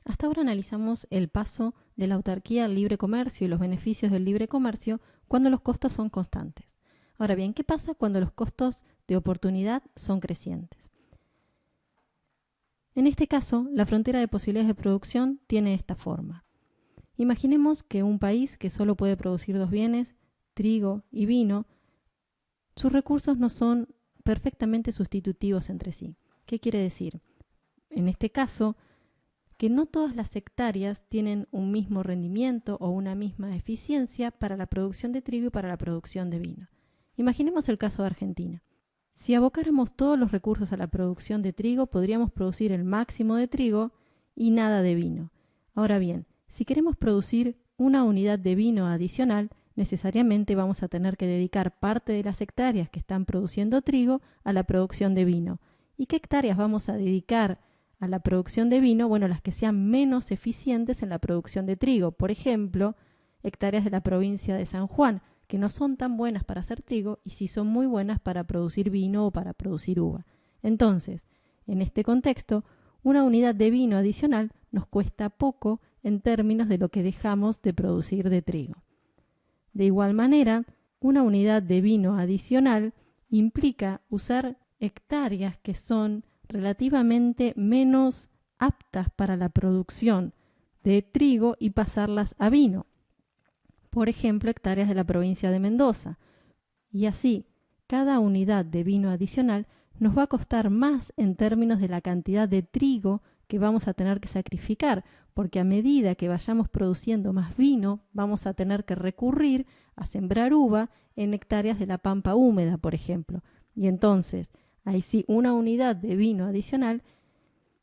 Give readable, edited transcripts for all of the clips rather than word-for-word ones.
Hasta ahora analizamos el paso de la autarquía al libre comercio y los beneficios del libre comercio cuando los costos son constantes. Ahora bien, ¿qué pasa cuando los costos de oportunidad son crecientes? En este caso, la frontera de posibilidades de producción tiene esta forma. Imaginemos que un país que solo puede producir dos bienes, trigo y vino, sus recursos no son perfectamente sustitutivos entre sí. ¿Qué quiere decir? En este caso, que no todas las hectáreas tienen un mismo rendimiento o una misma eficiencia para la producción de trigo y para la producción de vino. Imaginemos el caso de Argentina. Si abocáramos todos los recursos a la producción de trigo, podríamos producir el máximo de trigo y nada de vino. Ahora bien, si queremos producir una unidad de vino adicional, necesariamente vamos a tener que dedicar parte de las hectáreas que están produciendo trigo a la producción de vino. ¿Y qué hectáreas vamos a dedicar a la producción de vino? Bueno, las que sean menos eficientes en la producción de trigo. Por ejemplo, hectáreas de la provincia de San Juan, que no son tan buenas para hacer trigo y sí son muy buenas para producir vino o para producir uva. Entonces, en este contexto, una unidad de vino adicional nos cuesta poco en términos de lo que dejamos de producir de trigo. De igual manera, una unidad de vino adicional implica usar hectáreas que son relativamente menos aptas para la producción de trigo y pasarlas a vino. Por ejemplo, hectáreas de la provincia de Mendoza. Y así, cada unidad de vino adicional nos va a costar más en términos de la cantidad de trigo que vamos a tener que sacrificar, porque a medida que vayamos produciendo más vino, vamos a tener que recurrir a sembrar uva en hectáreas de la pampa húmeda, por ejemplo. Y entonces, ahí sí, una unidad de vino adicional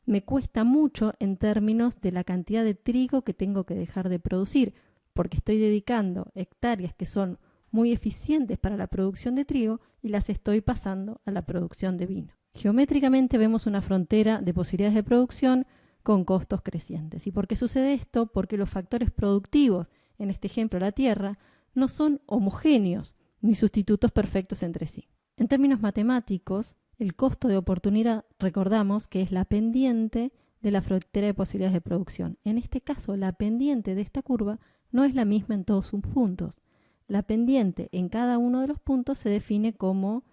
me cuesta mucho en términos de la cantidad de trigo que tengo que dejar de producir, porque estoy dedicando hectáreas que son muy eficientes para la producción de trigo y las estoy pasando a la producción de vino. Geométricamente vemos una frontera de posibilidades de producción con costos crecientes. ¿Y por qué sucede esto? Porque los factores productivos, en este ejemplo la tierra, no son homogéneos ni sustitutos perfectos entre sí. En términos matemáticos, el costo de oportunidad, recordamos que es la pendiente de la frontera de posibilidades de producción. En este caso, la pendiente de esta curva no es la misma en todos sus puntos. La pendiente en cada uno de los puntos se define como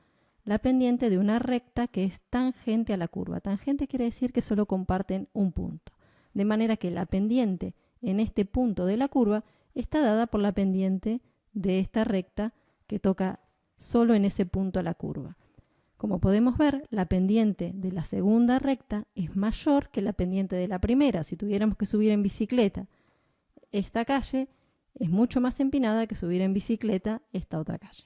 la pendiente de una recta que es tangente a la curva. Tangente quiere decir que solo comparten un punto. De manera que la pendiente en este punto de la curva está dada por la pendiente de esta recta que toca solo en ese punto a la curva. Como podemos ver, la pendiente de la segunda recta es mayor que la pendiente de la primera. Si tuviéramos que subir en bicicleta esta calle, es mucho más empinada que subir en bicicleta esta otra calle.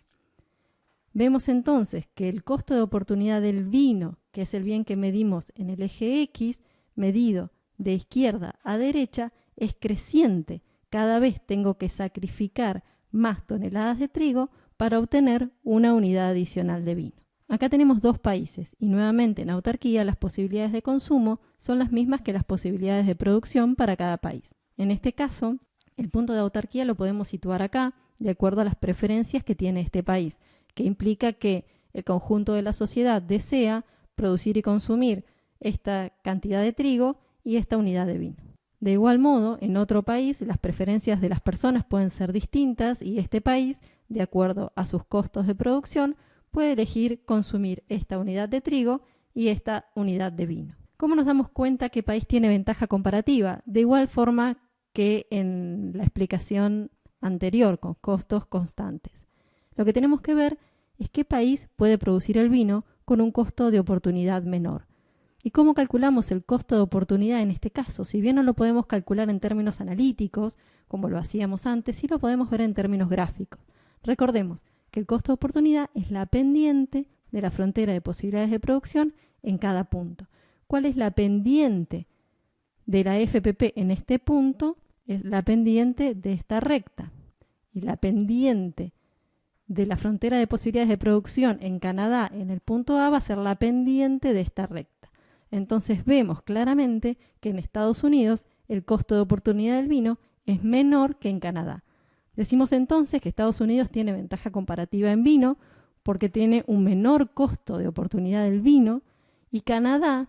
Vemos entonces que el costo de oportunidad del vino, que es el bien que medimos en el eje X, medido de izquierda a derecha, es creciente. Cada vez tengo que sacrificar más toneladas de trigo para obtener una unidad adicional de vino. Acá tenemos dos países y nuevamente en autarquía las posibilidades de consumo son las mismas que las posibilidades de producción para cada país. En este caso, el punto de autarquía lo podemos situar acá de acuerdo a las preferencias que tiene este país, que implica que el conjunto de la sociedad desea producir y consumir esta cantidad de trigo y esta unidad de vino. De igual modo, en otro país las preferencias de las personas pueden ser distintas y este país, de acuerdo a sus costos de producción, puede elegir consumir esta unidad de trigo y esta unidad de vino. ¿Cómo nos damos cuenta qué país tiene ventaja comparativa? De igual forma que en la explicación anterior, con costos constantes. Lo que tenemos que ver es qué país puede producir el vino con un costo de oportunidad menor. ¿Y cómo calculamos el costo de oportunidad en este caso? Si bien no lo podemos calcular en términos analíticos, como lo hacíamos antes, sí lo podemos ver en términos gráficos. Recordemos que el costo de oportunidad es la pendiente de la frontera de posibilidades de producción en cada punto. ¿Cuál es la pendiente de la FPP en este punto? Es la pendiente de esta recta. Y la pendiente de la frontera de posibilidades de producción en Canadá en el punto A va a ser la pendiente de esta recta. Entonces vemos claramente que en Estados Unidos el costo de oportunidad del vino es menor que en Canadá. Decimos entonces que Estados Unidos tiene ventaja comparativa en vino porque tiene un menor costo de oportunidad del vino y Canadá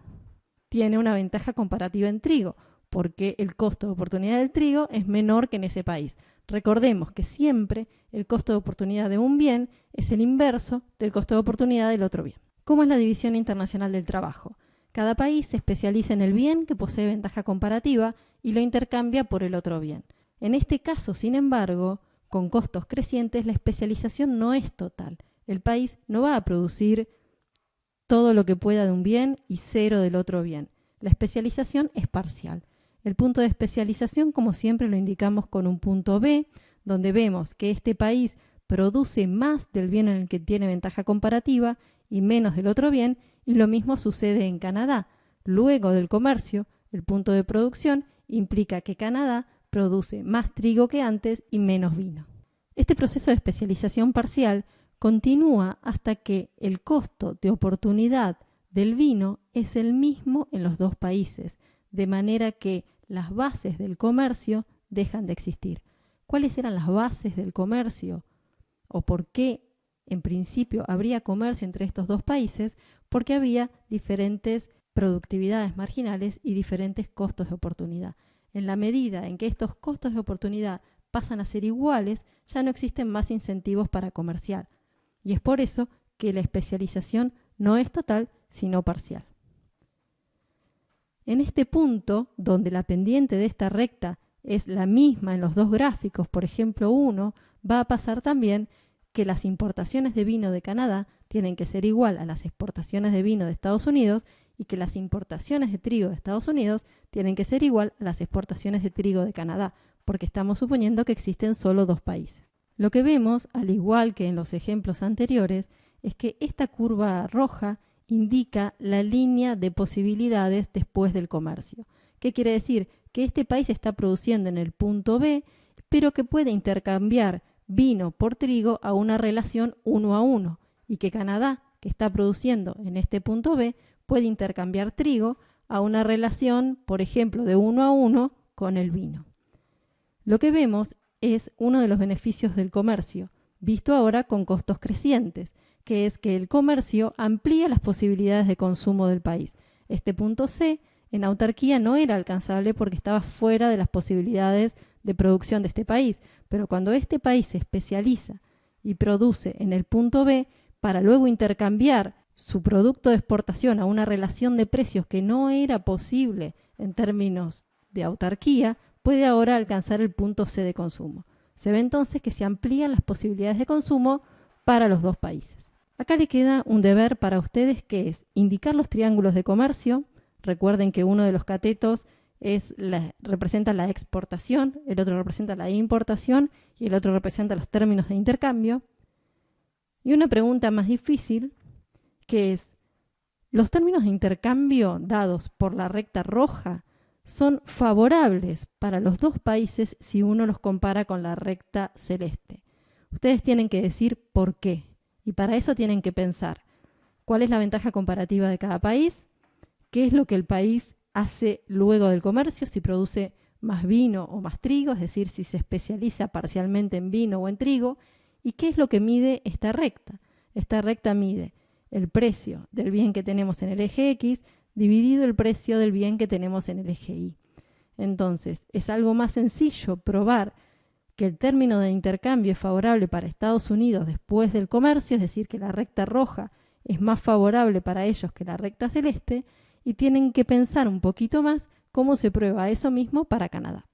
tiene una ventaja comparativa en trigo porque el costo de oportunidad del trigo es menor que en ese país. Recordemos que siempre el costo de oportunidad de un bien es el inverso del costo de oportunidad del otro bien. ¿Cómo es la división internacional del trabajo? Cada país se especializa en el bien que posee ventaja comparativa y lo intercambia por el otro bien. En este caso, sin embargo, con costos crecientes, la especialización no es total. El país no va a producir todo lo que pueda de un bien y cero del otro bien. La especialización es parcial. El punto de especialización, como siempre, lo indicamos con un punto B, donde vemos que este país produce más del bien en el que tiene ventaja comparativa y menos del otro bien, y lo mismo sucede en Canadá. Luego del comercio, el punto de producción implica que Canadá produce más trigo que antes y menos vino. Este proceso de especialización parcial continúa hasta que el costo de oportunidad del vino es el mismo en los dos países, de manera que las bases del comercio dejan de existir. ¿Cuáles eran las bases del comercio? ¿O por qué en principio habría comercio entre estos dos países? Porque había diferentes productividades marginales y diferentes costos de oportunidad. En la medida en que estos costos de oportunidad pasan a ser iguales, ya no existen más incentivos para comerciar. Y es por eso que la especialización no es total, sino parcial. En este punto, donde la pendiente de esta recta es la misma en los dos gráficos, por ejemplo 1, va a pasar también que las importaciones de vino de Canadá tienen que ser igual a las exportaciones de vino de Estados Unidos y que las importaciones de trigo de Estados Unidos tienen que ser igual a las exportaciones de trigo de Canadá, porque estamos suponiendo que existen solo dos países. Lo que vemos, al igual que en los ejemplos anteriores, es que esta curva roja indica la línea de posibilidades después del comercio. ¿Qué quiere decir? Que este país está produciendo en el punto B, pero que puede intercambiar vino por trigo a una relación 1 a 1, y que Canadá, que está produciendo en este punto B, puede intercambiar trigo a una relación, por ejemplo, de 1 a 1 con el vino. Lo que vemos es uno de los beneficios del comercio, visto ahora con costos crecientes, que es que el comercio amplía las posibilidades de consumo del país. Este punto C en autarquía no era alcanzable porque estaba fuera de las posibilidades de producción de este país, pero cuando este país se especializa y produce en el punto B para luego intercambiar su producto de exportación a una relación de precios que no era posible en términos de autarquía, puede ahora alcanzar el punto C de consumo. Se ve entonces que se amplían las posibilidades de consumo para los dos países. Acá le queda un deber para ustedes, que es indicar los triángulos de comercio. Recuerden que uno de los catetos representa la exportación, el otro representa la importación y el otro representa los términos de intercambio. Y una pregunta más difícil, que es, ¿los términos de intercambio dados por la recta roja son favorables para los dos países si uno los compara con la recta celeste? Ustedes tienen que decir por qué. Y para eso tienen que pensar cuál es la ventaja comparativa de cada país, qué es lo que el país hace luego del comercio, si produce más vino o más trigo, es decir, si se especializa parcialmente en vino o en trigo, y qué es lo que mide esta recta. Esta recta mide el precio del bien que tenemos en el eje X dividido el precio del bien que tenemos en el eje Y. Entonces, es algo más sencillo probar que el término de intercambio es favorable para Estados Unidos después del comercio, es decir, que la recta roja es más favorable para ellos que la recta celeste, y tienen que pensar un poquito más cómo se prueba eso mismo para Canadá.